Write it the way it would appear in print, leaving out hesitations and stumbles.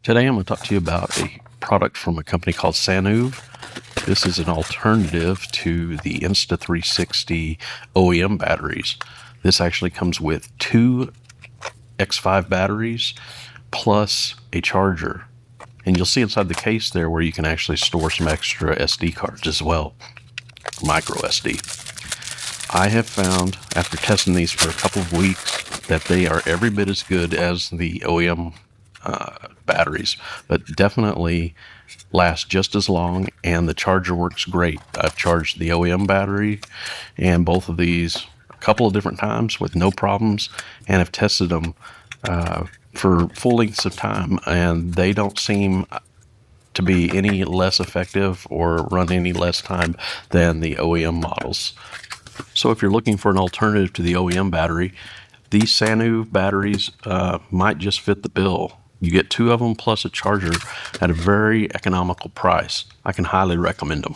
Today I'm going to talk to you about a product from a company called Sanoov. This is an alternative to the Insta360 OEM batteries. This actually comes with two X5 batteries plus a charger. And you'll see inside the case there where you can actually store some extra SD cards as well, micro SD. I have found, after testing these for a couple of weeks, that they are every bit as good as the OEM batteries, but definitely last just as long, and the charger works great. I've charged the OEM battery and both of these a couple of different times with no problems, and I've tested them for full lengths of time, and they don't seem to be any less effective or run any less time than the OEM models. So if you're looking for an alternative to the OEM battery, these Sanoov batteries might just fit the bill. You get two of them plus a charger at a very economical price. I can highly recommend them.